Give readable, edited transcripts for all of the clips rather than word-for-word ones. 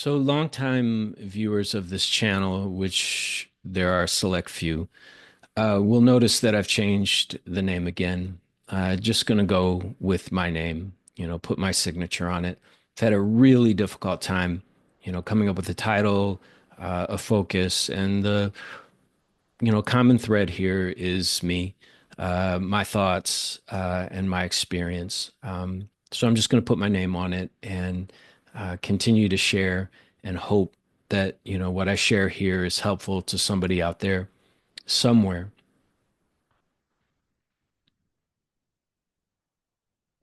So, longtime viewers of this channel, which there are a select few, will notice that I've changed the name again. Just going to go with my name, put my signature on it. I've had a really difficult time, coming up with a title, a focus, and the, common thread here is me, my thoughts, and my experience. So I'm just going to put my name on it and continue to share and hope that, what I share here is helpful to somebody out there somewhere.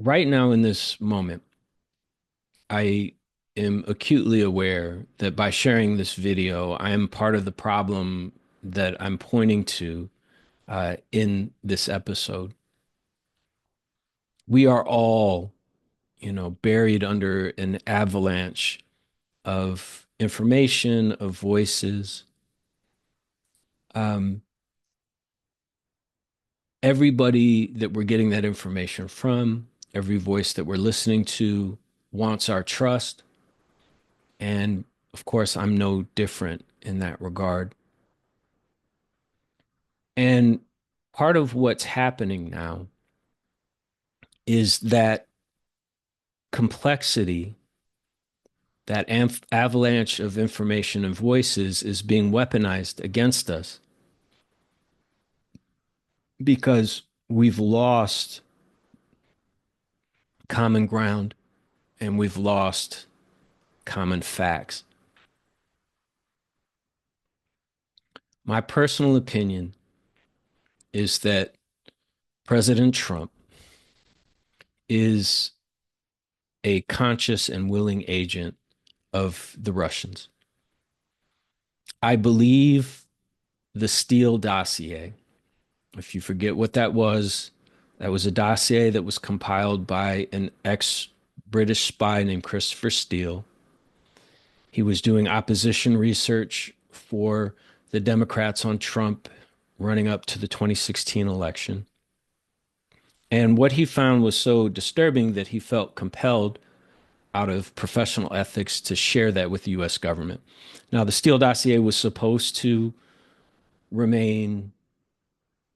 Right now, in this moment, I am acutely aware that by sharing this video, I am part of the problem that I'm pointing to in this episode. We are all, buried under an avalanche of information, of voices. Um, Everybody that we're getting that information from, every voice that we're listening to wants our trust. And of course, I'm no different in that regard. And part of what's happening now is that complexity, that avalanche of information and voices is being weaponized against us because we've lost common ground and we've lost common facts. My personal opinion is that President Trump is a conscious and willing agent of the Russians. I believe the Steele dossier, if you forget what that was a dossier that was compiled by an ex-British spy named Christopher Steele. He was doing opposition research for the Democrats on Trump running up to the 2016 election. And what he found was so disturbing that he felt compelled out of professional ethics to share that with the US government. Now, the Steele dossier was supposed to remain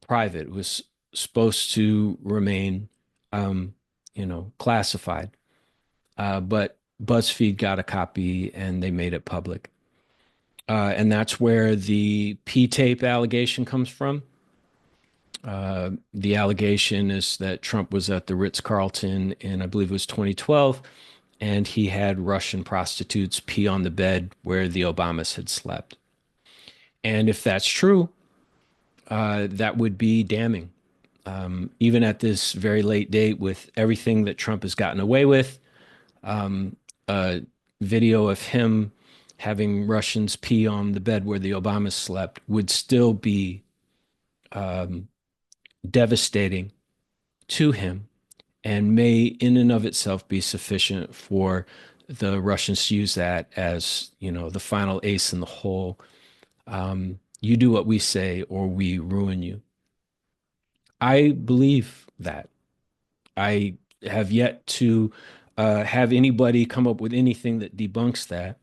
private. It was supposed to remain, um, classified. But BuzzFeed got a copy and they made it public. And that's where the P tape allegation comes from. The allegation is that Trump was at the Ritz-Carlton in, I believe it was 2012, and he had Russian prostitutes pee on the bed where the Obamas had slept. And if that's true, that would be damning. Even at this very late date, with everything that Trump has gotten away with, a video of him having Russians pee on the bed where the Obamas slept would still be devastating to him and may, in and of itself, be sufficient for the Russians to use that as, the final ace in the hole. You do what we say, or we ruin you. I believe that. I have yet to have anybody come up with anything that debunks that.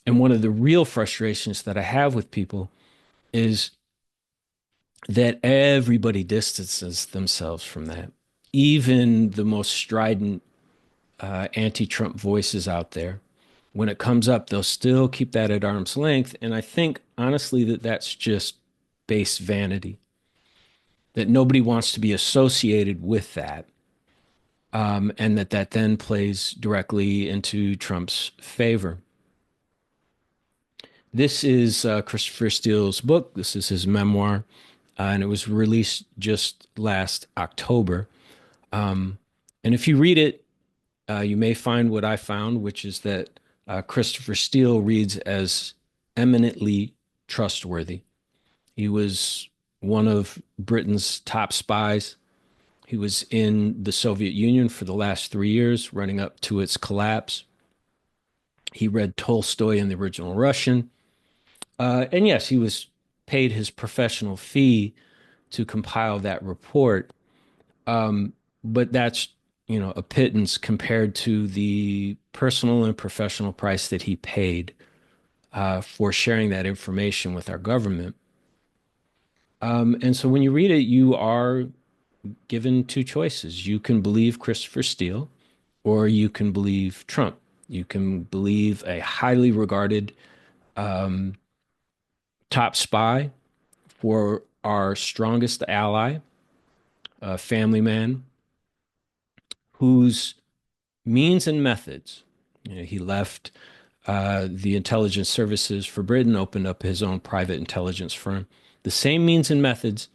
And one of the real frustrations that I have with people is that everybody distances themselves from that. Even the most strident anti-Trump voices out there, when it comes up, they'll still keep that at arm's length. And I think, honestly, that that's just base vanity, that nobody wants to be associated with that. And that then plays directly into Trump's favor. This is Christopher Steele's book. This is his memoir, and it was released just last October. And if you read it, you may find what I found, which is that Christopher Steele reads as eminently trustworthy. He was one of Britain's top spies. He was in the Soviet Union for the last 3 years, running up to its collapse. He read Tolstoy in the original Russian. And yes, he was paid his professional fee to compile that report. But that's a pittance compared to the personal and professional price that he paid for sharing that information with our government. And so when you read it, you are given two choices. You can believe Christopher Steele, or you can believe Trump. You can believe a highly regarded top spy for our strongest ally, a family man whose means and methods, he left the intelligence services for Britain, opened up his own private intelligence firm. The same means and methods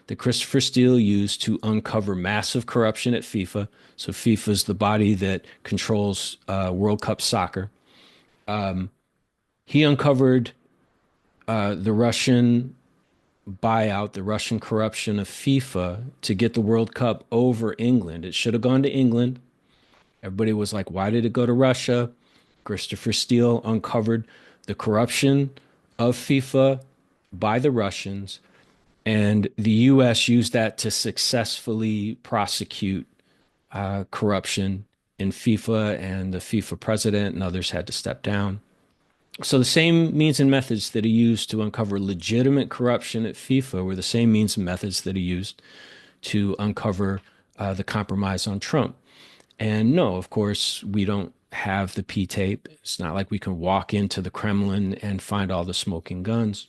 that Christopher Steele used to uncover massive corruption at FIFA. So FIFA is the body that controls World Cup soccer. He uncovered the Russian buyout, the Russian corruption of FIFA to get the World Cup over England. It should have gone to England. Everybody was like, why did it go to Russia? Christopher Steele uncovered the corruption of FIFA by the Russians, and the US used that to successfully prosecute corruption in FIFA, and the FIFA president and others had to step down. So the same means and methods that he used to uncover legitimate corruption at FIFA were the same means and methods that he used to uncover the compromise on Trump. And no, of course, we don't have the P tape. It's not like we can walk into the Kremlin and find all the smoking guns.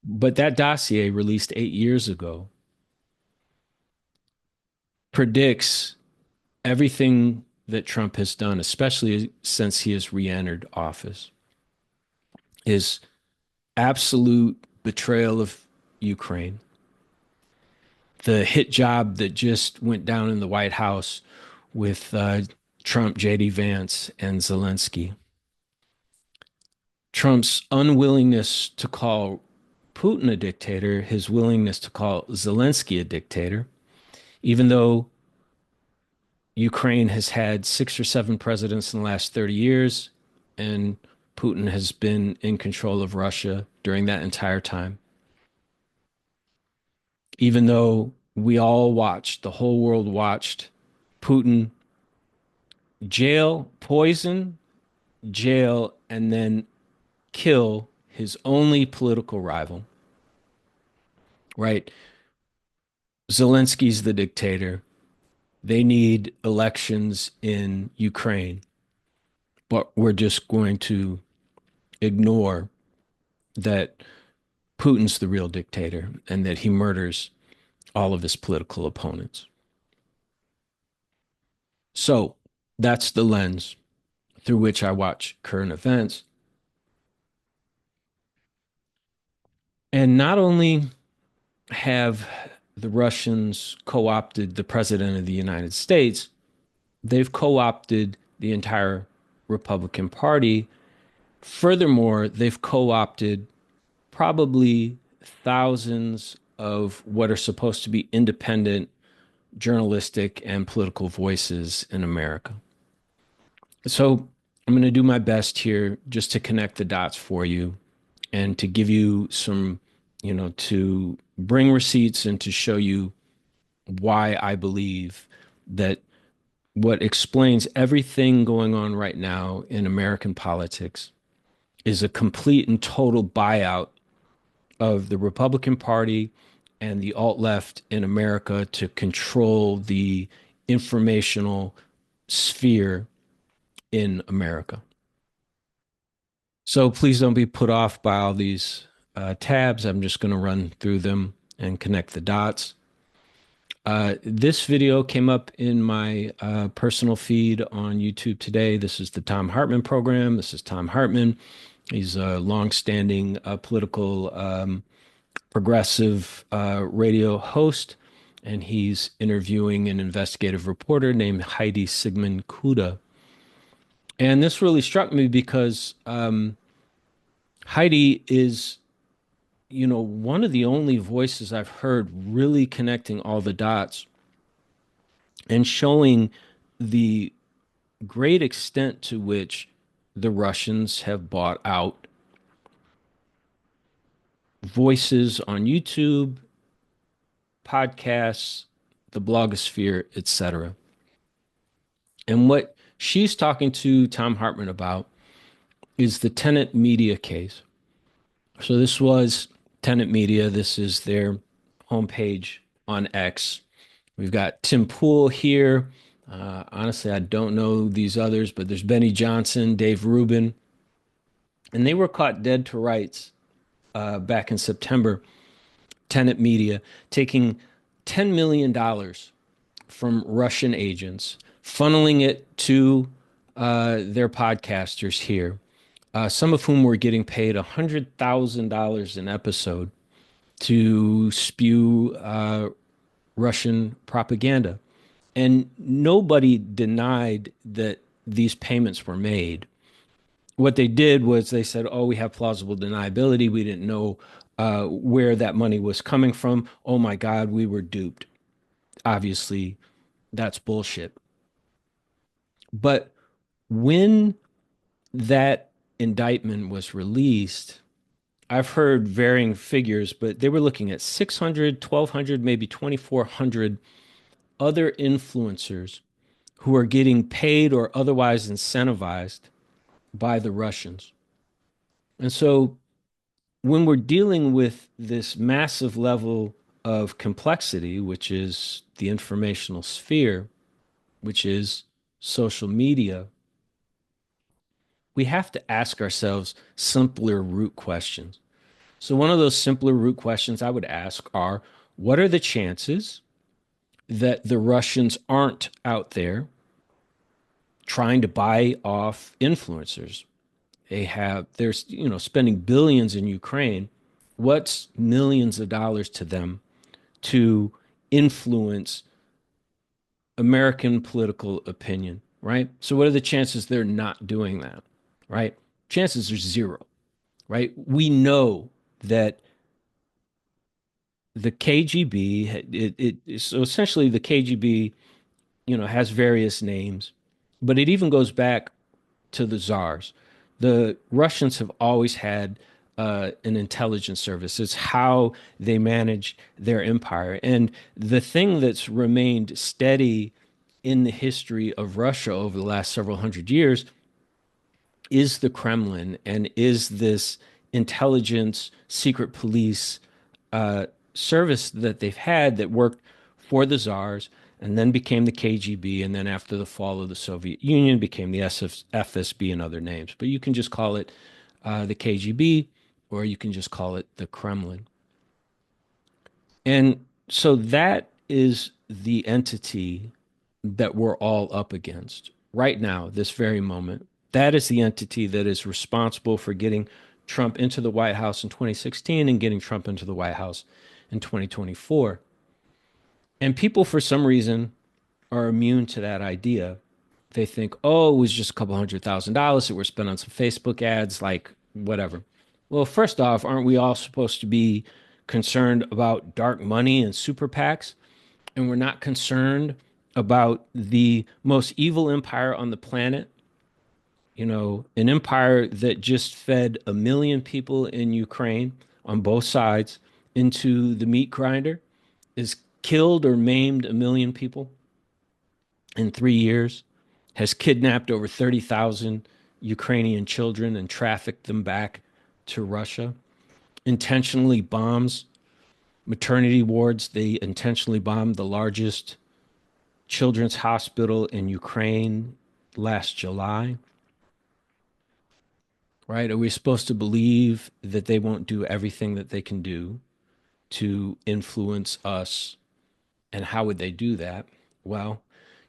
But that dossier released 8 years ago predicts everything that Trump has done, especially since he has re-entered office, his absolute betrayal of Ukraine, the hit job that just went down in the White House with Trump, JD Vance, and Zelensky, Trump's unwillingness to call Putin a dictator, his willingness to call Zelensky a dictator, even though Ukraine has had 6 or 7 presidents in the last 30 years, and Putin has been in control of Russia during that entire time. Even though we all watched, the whole world watched Putin jail, poison, jail, and then kill his only political rival, right? Zelensky's the dictator. They need elections in Ukraine, but we're just going to ignore that Putin's the real dictator and that he murders all of his political opponents. So that's the lens through which I watch current events. And not only have the Russians co opted the president of the United States, they've co opted the entire Republican Party. Furthermore, they've co opted probably thousands of what are supposed to be independent journalistic and political voices in America. So I'm going to do my best here just to connect the dots for you and to give you some, to bring receipts and to show you why I believe that what explains everything going on right now in American politics is a complete and total buyout of the Republican Party and the alt left in America to control the informational sphere in America. So please don't be put off by all these tabs. I'm just going to run through them and connect the dots. This video came up in my personal feed on YouTube today. This is the Thom Hartmann program. This is Thom Hartmann. He's a longstanding political progressive radio host, and he's interviewing an investigative reporter named Heidi Sigmund Kuda. And this really struck me because Heidi is, one of the only voices I've heard really connecting all the dots and showing the great extent to which the Russians have bought out voices on YouTube, podcasts, the blogosphere, etc. And what she's talking to Thom Hartmann about is the Tenet Media case. So this was Tenet Media. This is their homepage on X. We've got Tim Pool here. Honestly, I don't know these others, but there's Benny Johnson, Dave Rubin, and they were caught dead to rights back in September. Tenet Media taking $10 million from Russian agents, funneling it to their podcasters here, some of whom were getting paid $100,000 an episode to spew Russian propaganda. And nobody denied that these payments were made. What they did was they said, oh, we have plausible deniability. We didn't know where that money was coming from. Oh my God, we were duped. Obviously, that's bullshit. But when that indictment was released, I've heard varying figures, but they were looking at 600, 1,200, maybe 2,400 other influencers who are getting paid or otherwise incentivized by the Russians. And so when we're dealing with this massive level of complexity, which is the informational sphere, which is social media, we have to ask ourselves simpler root questions. So, one of those simpler root questions I would ask are, what are the chances that the Russians aren't out there trying to buy off influencers? They're spending billions in Ukraine. What's millions of dollars to them to influence American political opinion, right? So what are the chances they're not doing that, right? Chances are zero, right? We know that the KGB, so essentially the KGB, has various names, but it even goes back to the czars. The Russians have always had an intelligence service. It's how they manage their empire. And the thing that's remained steady in the history of Russia over the last several hundred years is the Kremlin and is this intelligence, secret police service that they've had that worked for the czars and then became the KGB, and then after the fall of the Soviet Union became the FSB and other names. But you can just call it the KGB, or you can just call it the Kremlin. And so that is the entity that we're all up against right now, this very moment. That is the entity that is responsible for getting Trump into the White House in 2016 and getting Trump into the White House in 2024. And people, for some reason, are immune to that idea. They think, oh, it was just a couple $100,000 that were spent on some Facebook ads, like whatever. Well, first off, aren't we all supposed to be concerned about dark money and super PACs? And we're not concerned about the most evil empire on the planet, an empire that just fed 1 million people in Ukraine on both sides into the meat grinder, is killed or maimed 1 million people in 3 years, has kidnapped over 30,000 Ukrainian children and trafficked them back to Russia, intentionally bombs maternity wards. They intentionally bombed the largest children's hospital in Ukraine last July. Right? Are we supposed to believe that they won't do everything that they can do to influence us? And how would they do that? Well,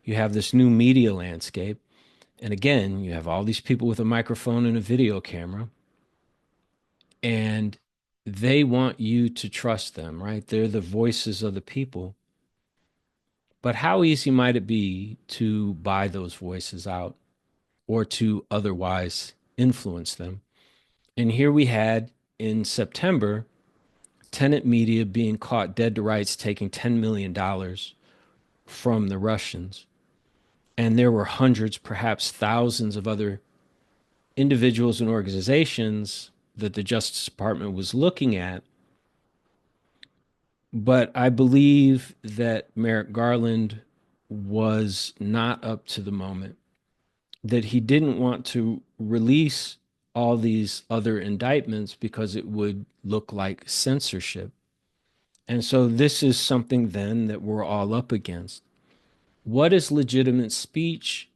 you have this new media landscape. And again, you have all these people with a microphone and a video camera, and they want you to trust them, right? They're the voices of the people. But how easy might it be to buy those voices out or to otherwise influence them? And here we had in September, Tenet Media being caught dead to rights, taking $10 million from the Russians. And there were hundreds, perhaps thousands of other individuals and organizations that the Justice Department was looking at But I believe that Merrick Garland was not up to the moment, that he didn't want to release all these other indictments because it would look like censorship. And so this is something then that we're all up against. What is legitimate speech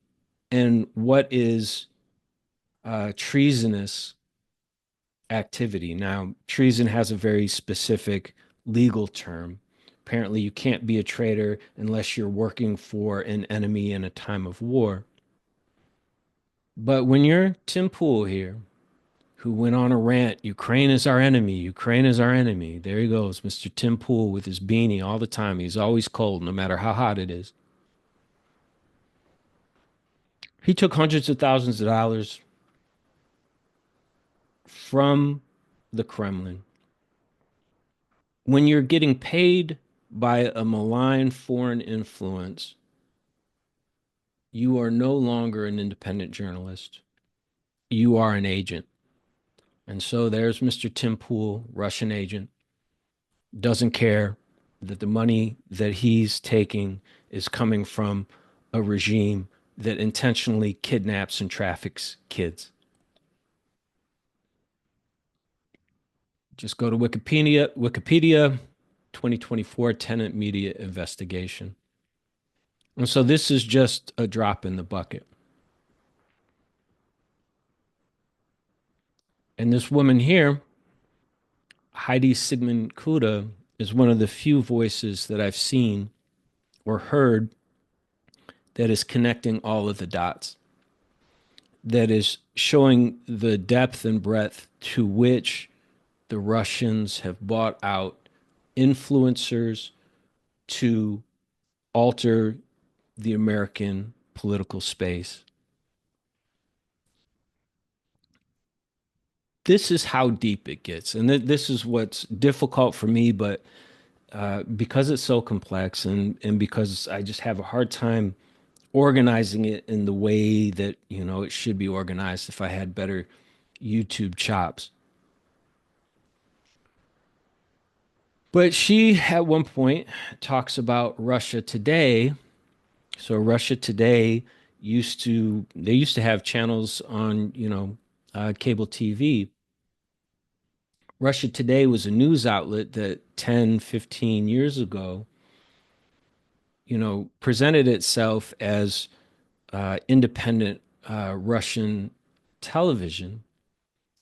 and what is treasonous activity? Now, treason has a very specific legal term. Apparently, you can't be a traitor unless you're working for an enemy in a time of war. But when you're Tim Pool here, who went on a rant, Ukraine is our enemy, Ukraine is our enemy. There he goes, Mr. Tim Pool with his beanie all the time. He's always cold, no matter how hot it is. He took hundreds of thousands of dollars from the Kremlin. When you're getting paid by a malign foreign influence, you are no longer an independent journalist. You are an agent. And so there's Mr. Tim Pool, Russian agent, doesn't care that the money that he's taking is coming from a regime that intentionally kidnaps and traffics kids. Just go to Wikipedia 2024 Tenant Media Investigation. And so this is just a drop in the bucket. And this woman here, Heidi Sigmund Kuda, is one of the few voices that I've seen or heard that is connecting all of the dots, that is showing the depth and breadth to which the Russians have bought out influencers to alter the American political space. This is how deep it gets. And this is what's difficult for me, but because it's so complex and because I just have a hard time organizing it in the way that, it should be organized if I had better YouTube chops. But she, at one point, talks about Russia Today. So Russia Today they used to have channels on, cable TV. Russia Today was a news outlet that 10, 15 years ago, presented itself as independent Russian television.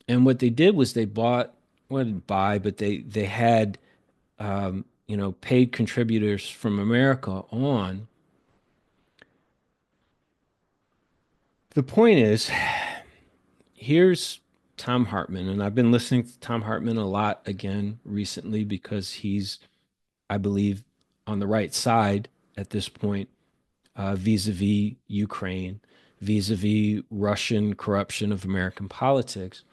And what they did was they bought, well, didn't buy, but they had paid contributors from America on. The point is, here's Tom Hartman, and I've been listening to Tom Hartman a lot again recently because he's, I believe, on the right side at this point, vis-a-vis Ukraine, vis-a-vis Russian corruption of American politics.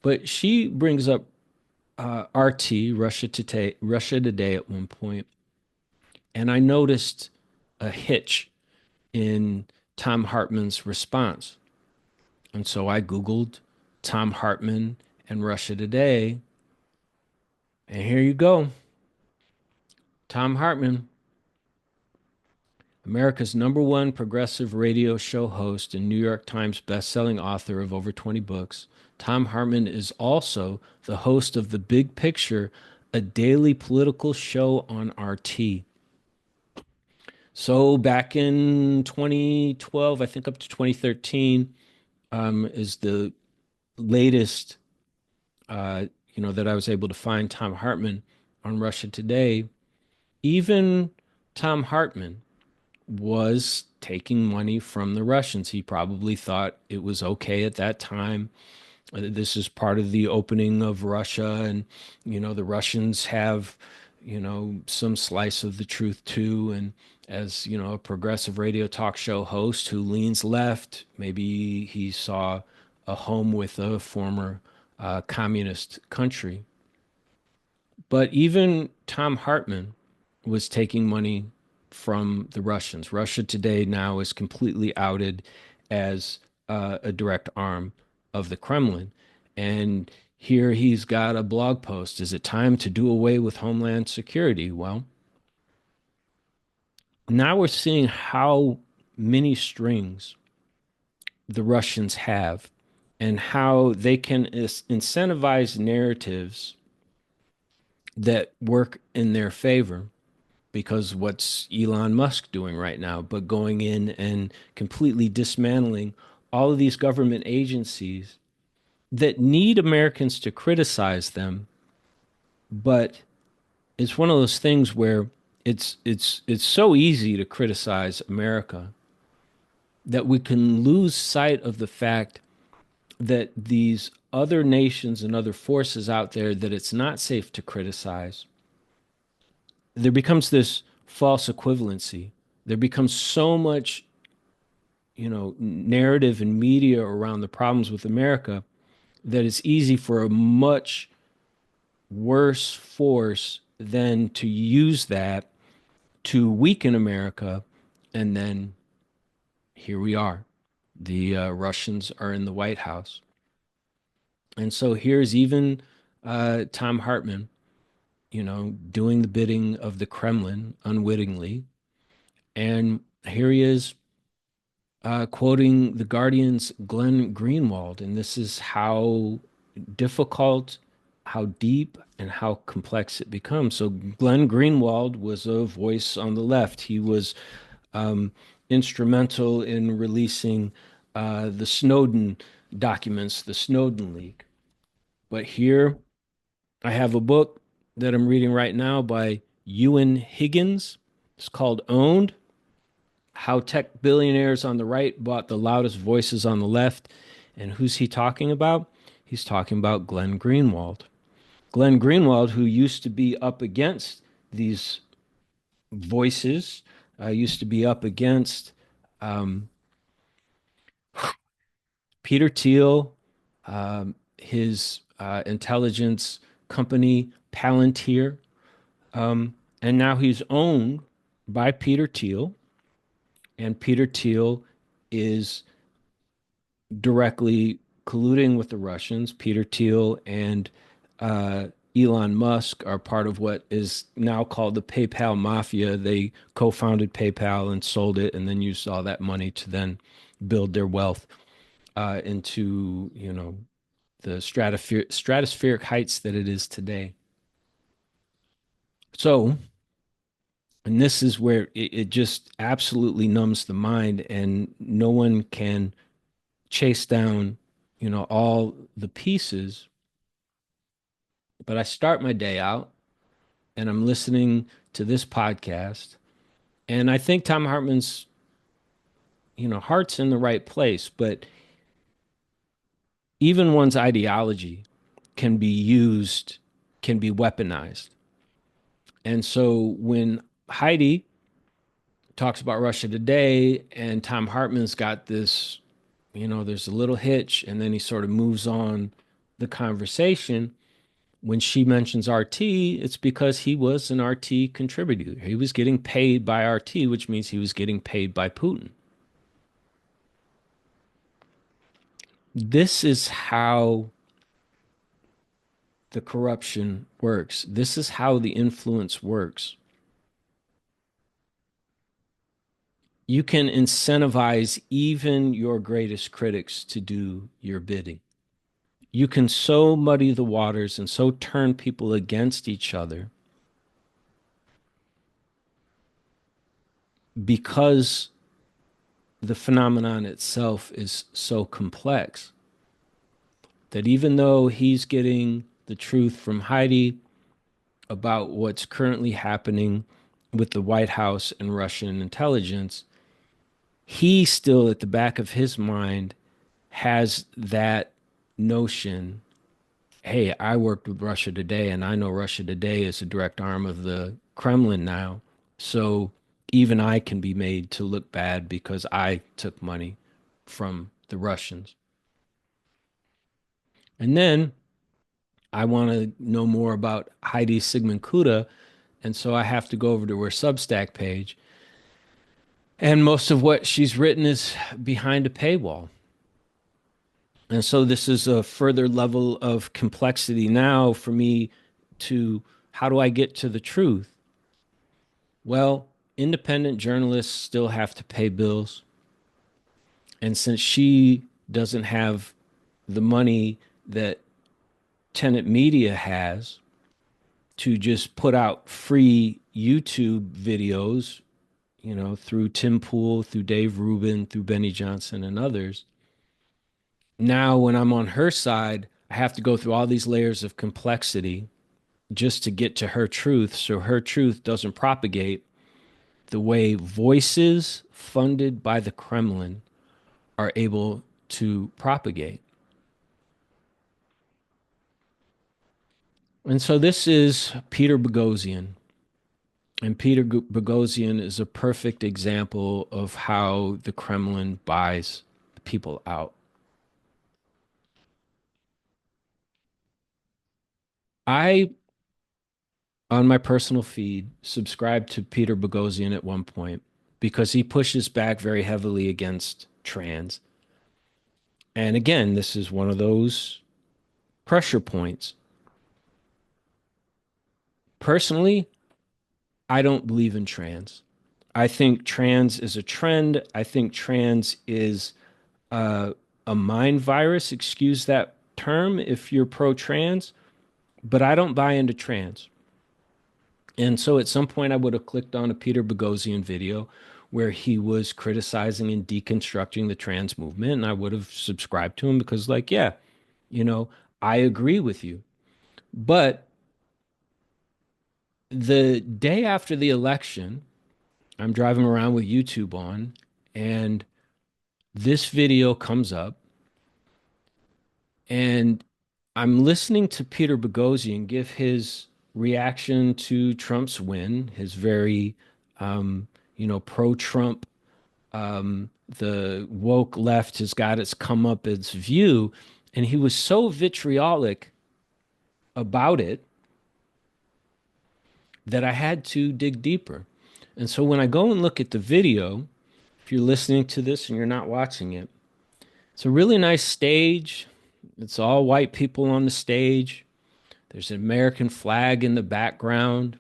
But she brings up RT, Russia Today at one point, and I noticed a hitch in Tom Hartman's response. And so I Googled Tom Hartman and Russia Today, and here you go. Tom Hartman, America's #1 progressive radio show host and New York Times bestselling author of over 20 books. Tom Hartman is also the host of The Big Picture, a daily political show on RT. So back in 2012, I think up to 2013, is the latest, that I was able to find Tom Hartman on Russia Today. Even Tom Hartman was taking money from the Russians. He probably thought it was okay at that time. This is part of the opening of Russia, and the Russians have, some slice of the truth too. And as a progressive radio talk show host who leans left, maybe he saw a home with a former communist country. But even Tom Hartman was taking money from the Russians. Russia Today now is completely outed as a direct arm of the Kremlin. And Here he's got a blog post. Is it time to do away with Homeland Security? Well, now we're seeing how many strings the Russians have and how they can incentivize narratives that work in their favor. Because what's Elon Musk doing right now, but going in and completely dismantling all of these government agencies that need Americans to criticize them, but it's one of those things where it's so easy to criticize America that we can lose sight of the fact that these other nations and other forces out there that it's not safe to criticize. There becomes this false equivalency. There becomes so much, narrative and media around the problems with America that it's easy for a much worse force than to use that to weaken America. And then here we are. The Russians are in the White House. And so here's even Tom Hartman, doing the bidding of the Kremlin unwittingly. And here he is quoting the Guardian's Glenn Greenwald. And this is how difficult, how deep, and how complex it becomes. So Glenn Greenwald was a voice on the left. He was instrumental in releasing the Snowden documents, the Snowden leak. But here I have a book that I'm reading right now by Ewan Higgins. It's called Owned: How Tech Billionaires on the Right Bought the Loudest Voices on the Left. And who's he talking about? He's talking about Glenn Greenwald. Glenn Greenwald, who used to be up against these voices, used to be up against um, Peter Thiel, his intelligence company, Palantir, and now he's owned by Peter Thiel, and Peter Thiel is directly colluding with the Russians. Peter Thiel and Elon Musk are part of what is now called the PayPal mafia. They co-founded PayPal and sold it, and then used all that money to then build their wealth into, the stratospheric heights that it is today. So, and this is where it just absolutely numbs the mind, and no one can chase down, all the pieces. But I start my day out and I'm listening to this podcast, and I think Tom Hartman's, heart's in the right place, but even one's ideology can be used, can be weaponized. And so when Heidi talks about Russia Today and Tom Hartman's got this, there's a little hitch, and then he sort of moves on the conversation. When she mentions RT, it's because he was an RT contributor. He was getting paid by RT, which means he was getting paid by Putin. This is how the corruption works. This is how the influence works. You can incentivize even your greatest critics to do your bidding. You can so muddy the waters and so turn people against each other because the phenomenon itself is so complex that even though he's getting the truth from Heidi about what's currently happening with the White House and Russian intelligence, he still at the back of his mind has that notion. Hey, I worked with Russia Today, and I know Russia Today is a direct arm of the Kremlin now. So even I can be made to look bad because I took money from the Russians. And then I want to know more about Heidi Sigmund Kuda. And so I have to go over to her Substack page. And most of what she's written is behind a paywall. And so this is a further level of complexity now for me to how do I get to the truth? Well, independent journalists still have to pay bills. And since she doesn't have the money that Tenet Media has to just put out free YouTube videos, through Tim Pool, through Dave Rubin, through Benny Johnson and others, now when I'm on her side, I have to go through all these layers of complexity just to get to her truth so her truth doesn't propagate the way voices funded by the Kremlin are able to propagate. And so this is Peter Boghossian. And Peter Boghossian is a perfect example of how the Kremlin buys people out. I, on my personal feed, subscribed to Peter Boghossian at one point because he pushes back very heavily against trans. And again, this is one of those pressure points. Personally, I don't believe in trans. I think trans is a trend. I think trans is uh, a mind virus. Excuse that term if you're pro trans, but I don't buy into trans. And so at some point, I would have clicked on a Peter Boghossian video where he was criticizing and deconstructing the trans movement. And I would have subscribed to him because, like, yeah, you know, I agree with you. But the day after the election, I'm driving around with YouTube on, and this video comes up, and I'm listening to Peter Boghossian give his reaction to Trump's win, his very, pro-Trump, the woke left has got its comeuppance view, and he was so vitriolic about it that I had to dig deeper. And so when I go and look at the video, if you're listening to this and you're not watching it, it's a really nice stage. It's all white people on the stage. There's an American flag in the background.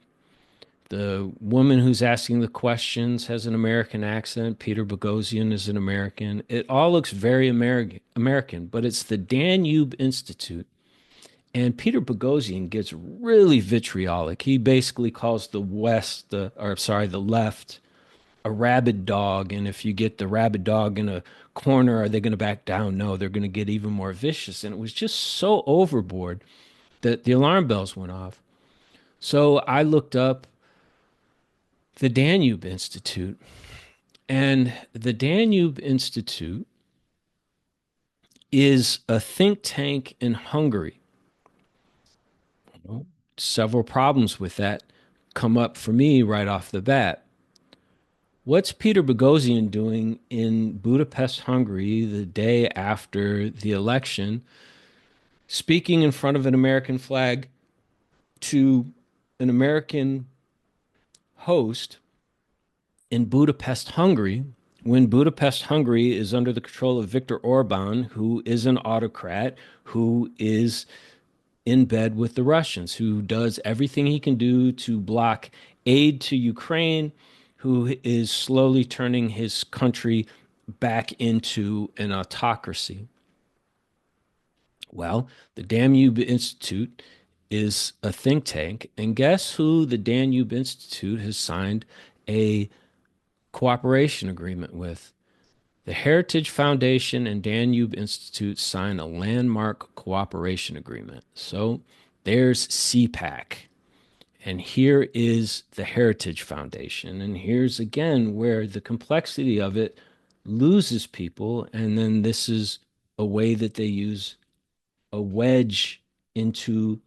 The woman who's asking the questions has an American accent. Peter Boghossian is an American. It all looks very American, but it's the Danube Institute. And Peter Boghossian gets really vitriolic. He basically calls the West, the left, a rabid dog. And if you get the rabid dog in a corner, are they going to back down? No, they're going to get even more vicious. And it was just so overboard that the alarm bells went off. So I looked up the Danube Institute, and the Danube Institute is a think tank in Hungary. Well, several problems with that come up for me right off the bat. What's Peter Boghossian doing in Budapest, Hungary, the day after the election, speaking in front of an American flag to an American host in Budapest, Hungary, when Budapest, Hungary is under the control of Viktor Orban, who is an autocrat, who is in bed with the Russians, who does everything he can do to block aid to Ukraine, who is slowly turning his country back into an autocracy. Well, the Danube Institute is a think tank, and guess who the Danube Institute has signed a cooperation agreement with? The Heritage Foundation and Danube Institute sign a landmark cooperation agreement. So there's CPAC. And here is the Heritage Foundation. And here's again where the complexity of it loses people. And then this is a way that they use a wedge into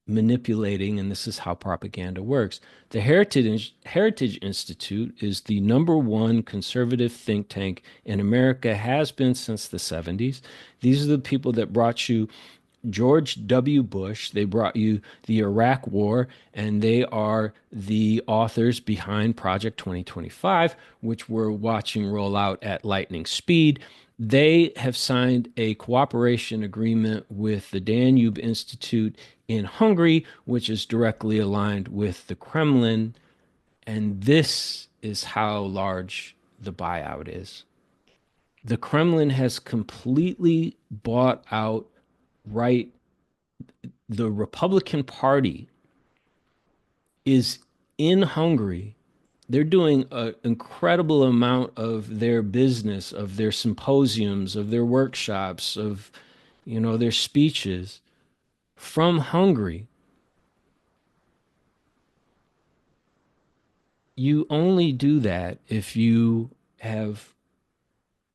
manipulating, and this is how propaganda works. The Heritage Institute is the number one conservative think tank in America, has been since the 70s. These are the people that brought you George W. Bush, they brought you the Iraq War, and they are the authors behind Project 2025, which we're watching roll out at lightning speed. They have signed a cooperation agreement with the Danube Institute in Hungary, which is directly aligned with the Kremlin. And this is how large the buyout is. The Kremlin has completely bought out, right? The Republican Party is in Hungary. They're doing an incredible amount of their business, of their symposiums, of their workshops, of their speeches from Hungary. You only do that if you have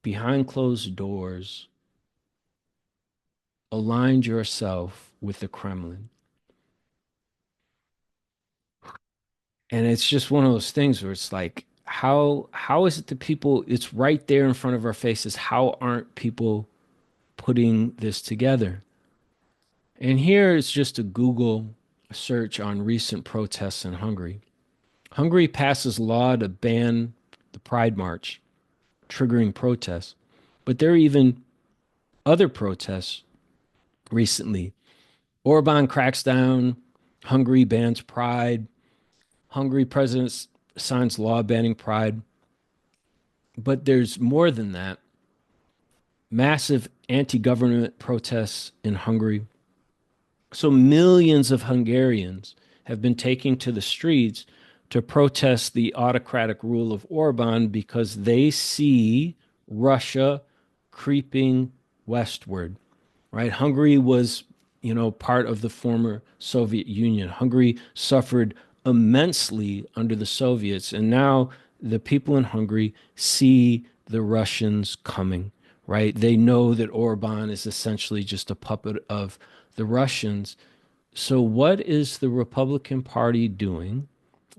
behind closed doors aligned yourself with the Kremlin. And it's just one of those things where it's like, how is it that people, it's right there in front of our faces. How aren't people putting this together? And here is just a Google search on recent protests in Hungary. Hungary passes law to ban the Pride March, triggering protests. But there are even other protests recently. Orban cracks down, Hungary bans Pride, Hungary president signs law banning Pride. But there's more than that. Massive anti-government protests in Hungary. So millions of Hungarians have been taking to the streets to protest the autocratic rule of Orban because they see Russia creeping westward, right? Hungary was, part of the former Soviet Union. Hungary suffered immensely under the Soviets, and now the people in Hungary see the Russians coming, right? They know that Orban is essentially just a puppet of the Russians. So, what is the Republican Party doing?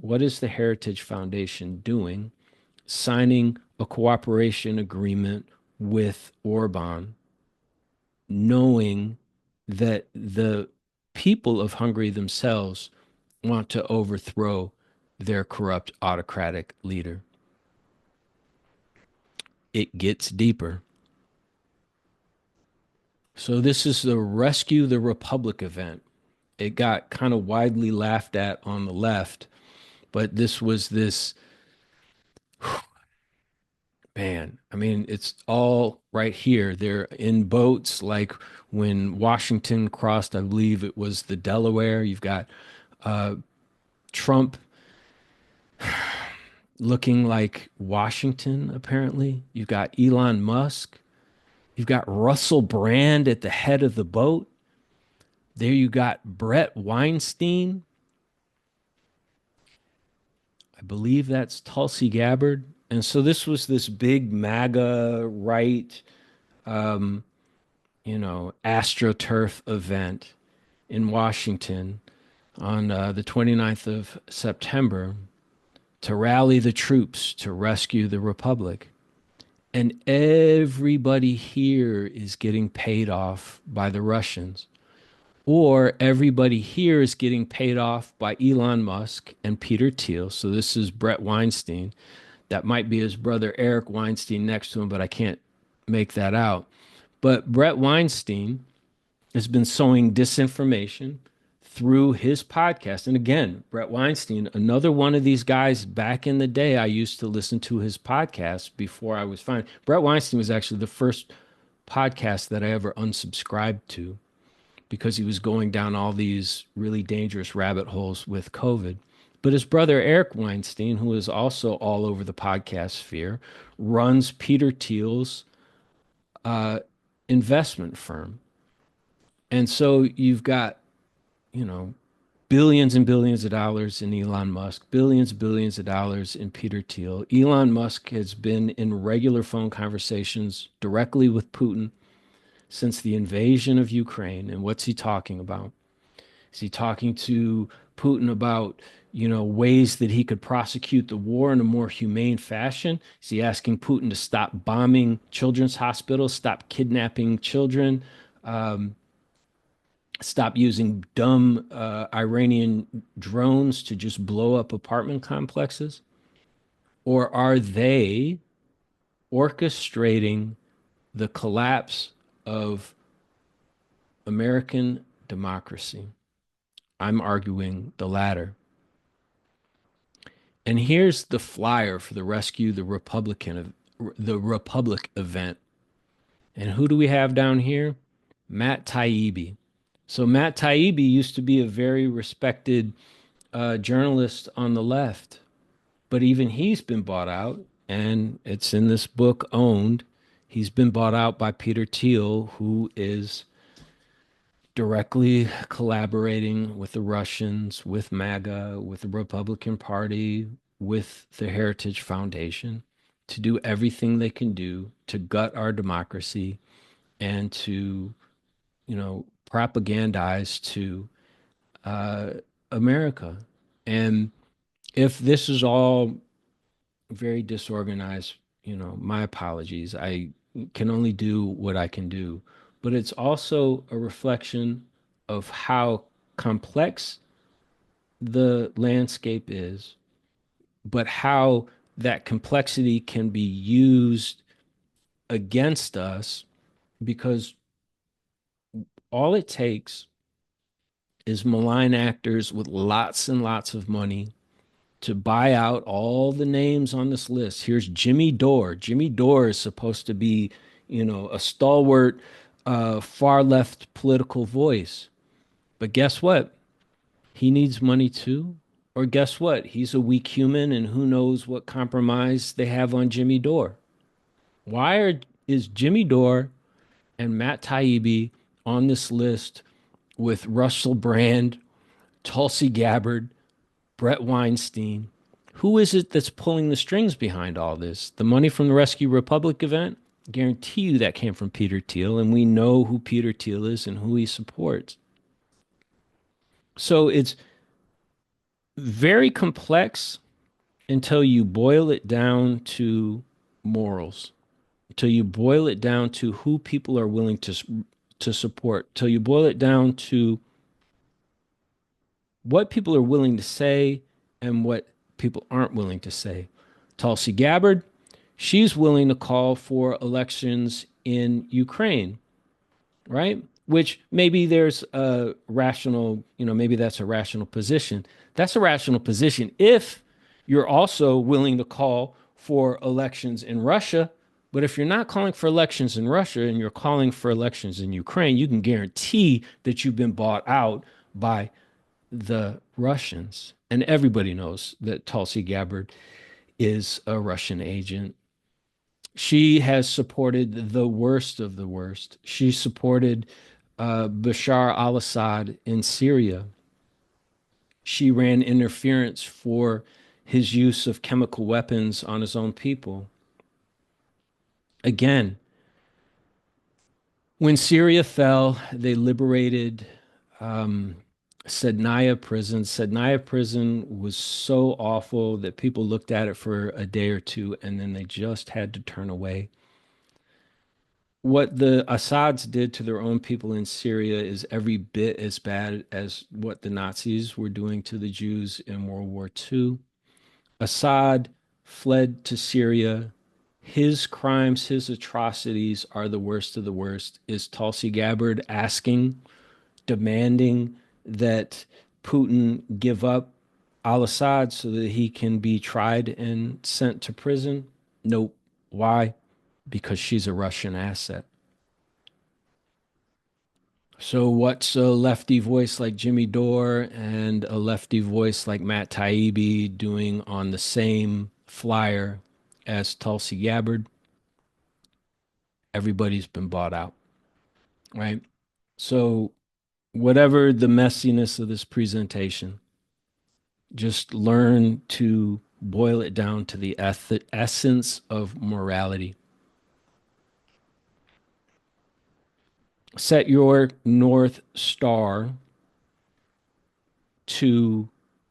What is the Heritage Foundation doing? Signing a cooperation agreement with Orban, knowing that the people of Hungary themselves want to overthrow their corrupt autocratic leader. It gets deeper. So, this is the Rescue the Republic event. It got kind of widely laughed at on the left, but this was this man. I mean, it's all right here. They're in boats like when Washington crossed, I believe it was the Delaware. You've got Trump looking like Washington, apparently. You've got Elon Musk. You've got Russell Brand at the head of the boat. There you got Brett Weinstein. I believe that's Tulsi Gabbard. And so this was this big MAGA right, AstroTurf event in Washington on the 29th of September to rally the troops to rescue the Republic. And everybody here is getting paid off by the Russians, or everybody here is getting paid off by Elon Musk and Peter Thiel. So this is Brett Weinstein. That might be his brother Eric Weinstein next to him, but I can't make that out. But Brett Weinstein has been sowing disinformation through his podcast. And again, Brett Weinstein, another one of these guys back in the day, I used to listen to his podcast before I was fine. Brett Weinstein was actually the first podcast that I ever unsubscribed to because he was going down all these really dangerous rabbit holes with COVID. But his brother Eric Weinstein, who is also all over the podcast sphere, runs Peter Thiel's investment firm. And so you've got, you know, billions and billions of dollars in Elon Musk, billions of dollars in Peter Thiel. Elon Musk has been in regular phone conversations directly with Putin since the invasion of Ukraine. And what's he talking about? Is he talking to Putin about, ways that he could prosecute the war in a more humane fashion? Is he asking Putin to stop bombing children's hospitals, stop kidnapping children, stop using dumb Iranian drones to just blow up apartment complexes? Or are they orchestrating the collapse of American democracy. I'm arguing the latter. And here's the flyer for the Rescue the Republic event. And who do we have down here? Matt Taibbi. So Matt Taibbi used to be a very respected journalist on the left, but even he's been bought out, and it's in this book, Owned. He's been bought out by Peter Thiel, who is directly collaborating with the Russians, with MAGA, with the Republican Party, with the Heritage Foundation to do everything they can do to gut our democracy and to, propagandize to uh, America. And if this is all very disorganized, my apologies. I can only do what I can do. But it's also a reflection of how complex the landscape is, but how that complexity can be used against us because all it takes is malign actors with lots and lots of money to buy out all the names on this list. Here's Jimmy Dore. Jimmy Dore is supposed to be, a stalwart, far left political voice. But guess what? He needs money too. Or guess what? He's a weak human, and who knows what compromise they have on Jimmy Dore. Is Jimmy Dore and Matt Taibbi on this list with Russell Brand, Tulsi Gabbard, Brett Weinstein? Who is it that's pulling the strings behind all this? The money from the Rescue Republic event? Guarantee you that came from Peter Thiel, and we know who Peter Thiel is and who he supports. So it's very complex until you boil it down to morals, until you boil it down to who people are willing to support, till you boil it down to what people are willing to say and what people aren't willing to say. Tulsi Gabbard, she's willing to call for elections in Ukraine, right? Which maybe there's a rational, maybe that's a rational position. That's a rational position if you're also willing to call for elections in Russia. But if you're not calling for elections in Russia and you're calling for elections in Ukraine, you can guarantee that you've been bought out by the Russians. And everybody knows that Tulsi Gabbard is a Russian agent. She has supported the worst of the worst. She supported Bashar al Assad in Syria. She ran interference for his use of chemical weapons on his own people. Again, when Syria fell, they liberated Sednaya prison. Sednaya prison was so awful that people looked at it for a day or two and then they just had to turn away. What the Assads did to their own people in Syria is every bit as bad as what the Nazis were doing to the Jews in World War II. Assad fled to Syria. His crimes, his atrocities are the worst of the worst. Is Tulsi Gabbard asking, demanding that Putin give up al-Assad so that he can be tried and sent to prison? Nope. Why? Because she's a Russian asset. So what's a lefty voice like Jimmy Dore and a lefty voice like Matt Taibbi doing on the same flyer as Tulsi Gabbard? Everybody's been bought out, right? So whatever the messiness of this presentation, just learn to boil it down to the essence of morality. Set your North Star to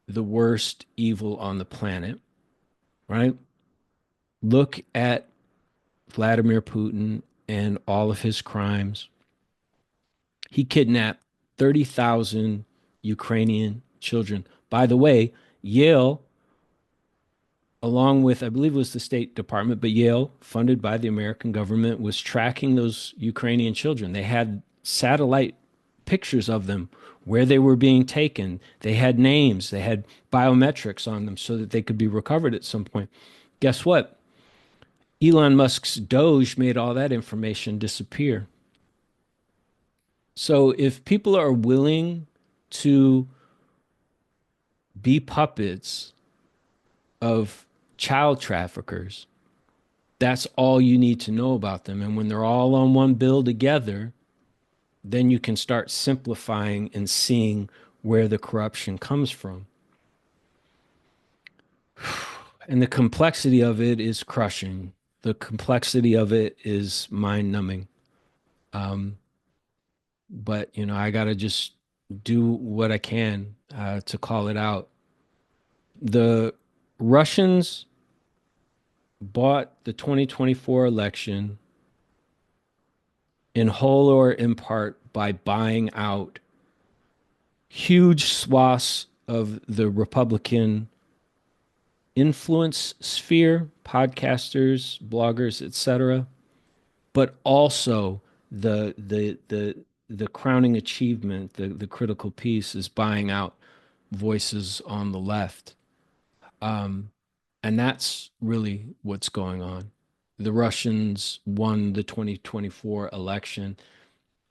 the worst evil on the planet, right? Look at Vladimir Putin and all of his crimes. He kidnapped 30,000 Ukrainian children. By the way, Yale along with, I believe it was the State Department, but Yale, funded by the American government, was tracking those Ukrainian children. They had satellite pictures of them where they were being taken. They had names, they had biometrics on them so that they could be recovered at some point. Guess what? Elon Musk's Doge made all that information disappear. So if people are willing to be puppets of child traffickers, that's all you need to know about them. And when they're all on one bill together, then you can start simplifying and seeing where the corruption comes from. And the complexity of it is crushing. The complexity of it is mind numbing. Um, but, I got to just do what I can to call it out. The Russians bought the 2024 election in whole or in part by buying out huge swaths of the Republican influence sphere, podcasters, bloggers, etc., but also the crowning achievement, the critical piece is buying out voices on the left. Um, and that's really what's going on. The Russians won the 2024 election,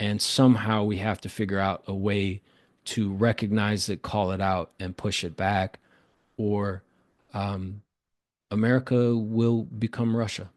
and somehow we have to figure out a way to recognize it, call it out, and push it back, or um, America will become Russia.